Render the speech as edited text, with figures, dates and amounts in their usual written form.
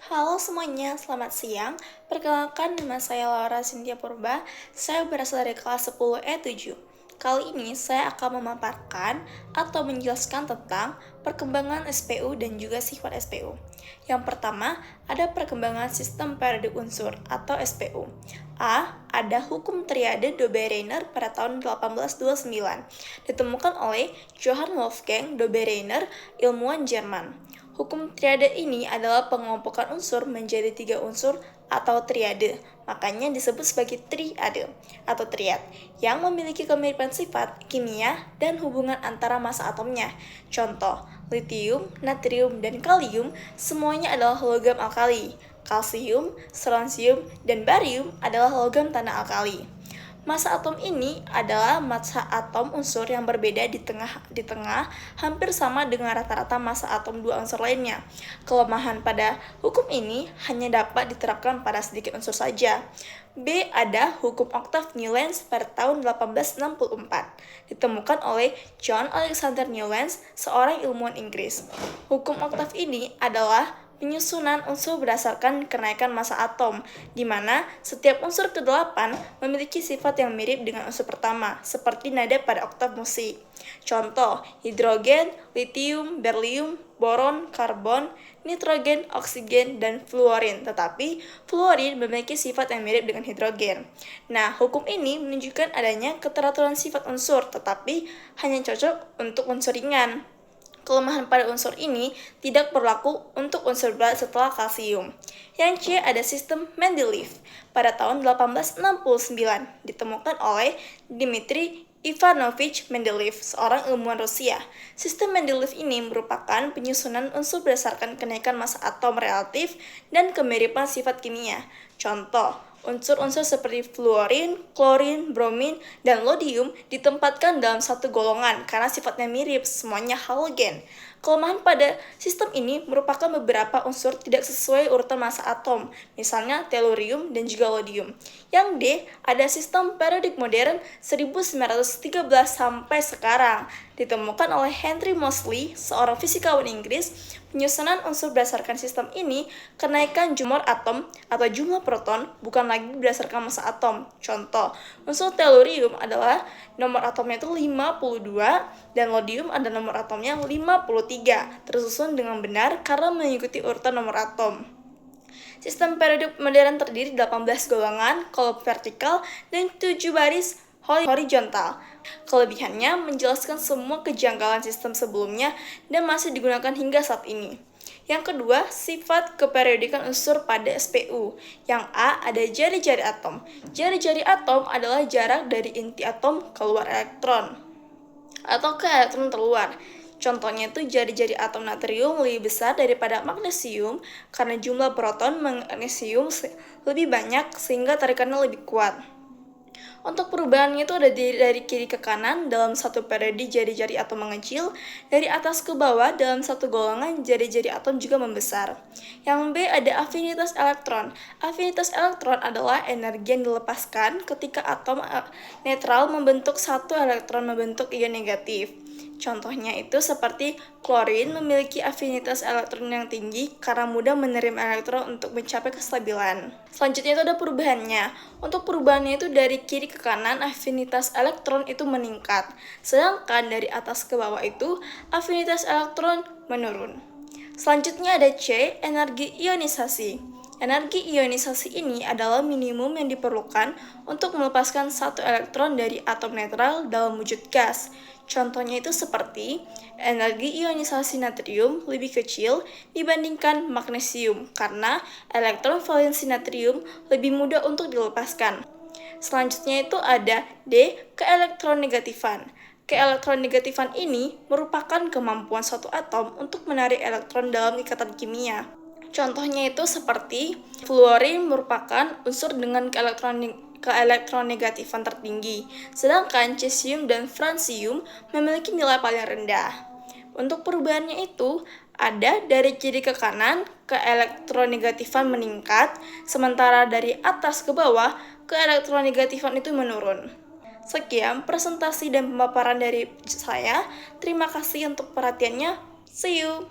Halo semuanya, selamat siang. Perkenalkan, nama saya Laura Cynthia Purba. Saya berasal dari kelas 10E7. Kali ini saya akan memaparkan atau menjelaskan tentang perkembangan SPU dan juga sifat SPU. Yang pertama, ada perkembangan sistem periodik unsur atau SPU. Ada hukum triade Dobereiner pada tahun 1829, ditemukan oleh Johann Wolfgang Dobereiner, ilmuwan Jerman. Hukum triade ini adalah pengelompokan unsur menjadi 3 unsur atau triade, makanya disebut sebagai triade atau triad, yang memiliki kemiripan sifat, kimia, dan hubungan antara massa atomnya. Contoh, litium, natrium, dan kalium semuanya adalah logam alkali. Kalsium, strontium, dan barium adalah logam tanah alkali. Massa atom ini adalah massa atom unsur yang berbeda di tengah hampir sama dengan rata-rata massa atom dua unsur lainnya. Kelemahan pada hukum ini hanya dapat diterapkan pada sedikit unsur saja. B. Ada hukum oktav Newlands pada tahun 1864, ditemukan oleh John Alexander Newlands, seorang ilmuwan Inggris. Hukum oktav ini adalah penyusunan unsur berdasarkan kenaikan massa atom, di mana setiap unsur ke-8 memiliki sifat yang mirip dengan unsur pertama, seperti nada pada oktav musik. Contoh, hidrogen, litium, berlium, boron, karbon, nitrogen, oksigen, dan fluorin. Tetapi, fluorin memiliki sifat yang mirip dengan hidrogen. Nah, hukum ini menunjukkan adanya keteraturan sifat unsur, tetapi hanya cocok untuk unsur ringan. Kelemahan pada unsur ini tidak berlaku untuk unsur berat setelah kalsium. Yang C, ada sistem Mendeleev pada tahun 1869, ditemukan oleh Dmitri Ivanovich Mendeleev, seorang ilmuwan Rusia. Sistem Mendeleev ini merupakan penyusunan unsur berdasarkan kenaikan massa atom relatif dan kemiripan sifat kimia. Contoh, unsur-unsur seperti fluorin, klorin, bromin, dan lodium ditempatkan dalam satu golongan karena sifatnya mirip, semuanya halogen. Kelemahan pada sistem ini merupakan beberapa unsur tidak sesuai urutan massa atom, misalnya tellurium dan juga lodium. Yang D, ada sistem periodik modern 1913 sampai sekarang, ditemukan oleh Henry Moseley, seorang fisikawan Inggris. Penyusunan unsur berdasarkan sistem ini, kenaikan jumlah atom atau jumlah proton bukan lagi berdasarkan massa atom. Contoh, unsur tellurium adalah nomor atomnya itu 52 dan lodium ada nomor atomnya 53, tersusun dengan benar karena mengikuti urutan nomor atom. Sistem periodik modern terdiri 18 golongan, kolom vertikal, dan 7 baris horizontal. Kelebihannya menjelaskan semua kejanggalan sistem sebelumnya dan masih digunakan hingga saat ini. Yang kedua, sifat keperiodikan unsur pada SPU. Yang A, ada jari-jari atom. Jari-jari atom adalah jarak dari inti atom keluar elektron atau ke elektron terluar. Contohnya itu jari-jari atom natrium lebih besar daripada magnesium karena jumlah proton magnesium lebih banyak sehingga tarikannya lebih kuat. Untuk perubahannya itu ada dari kiri ke kanan dalam satu periode jari-jari atom mengecil, dari atas ke bawah dalam satu golongan jari-jari atom juga membesar. Yang B, ada afinitas elektron. Afinitas elektron adalah energi yang dilepaskan ketika atom netral membentuk satu elektron membentuk ion negatif. Contohnya itu seperti klorin memiliki afinitas elektron yang tinggi karena mudah menerima elektron untuk mencapai kestabilan. Selanjutnya itu ada perubahannya. Untuk perubahannya itu dari kiri ke kanan afinitas elektron itu meningkat, sedangkan dari atas ke bawah itu afinitas elektron menurun. Selanjutnya ada C, energi ionisasi. Energi ionisasi ini adalah minimum yang diperlukan untuk melepaskan satu elektron dari atom netral dalam wujud gas. Contohnya itu seperti energi ionisasi natrium lebih kecil dibandingkan magnesium karena elektron valensi natrium lebih mudah untuk dilepaskan. Selanjutnya itu ada D, keelektronegatifan. Keelektronegatifan ini merupakan kemampuan suatu atom untuk menarik elektron dalam ikatan kimia. Contohnya itu seperti fluorin merupakan unsur dengan keelektronegatifan tertinggi, sedangkan cesium dan francium memiliki nilai paling rendah. Untuk perubahannya itu ada dari kiri ke kanan, keelektronegatifan meningkat, sementara dari atas ke bawah, keelektronegatifan itu menurun. Sekian presentasi dan pemaparan dari saya. Terima kasih untuk perhatiannya. See you!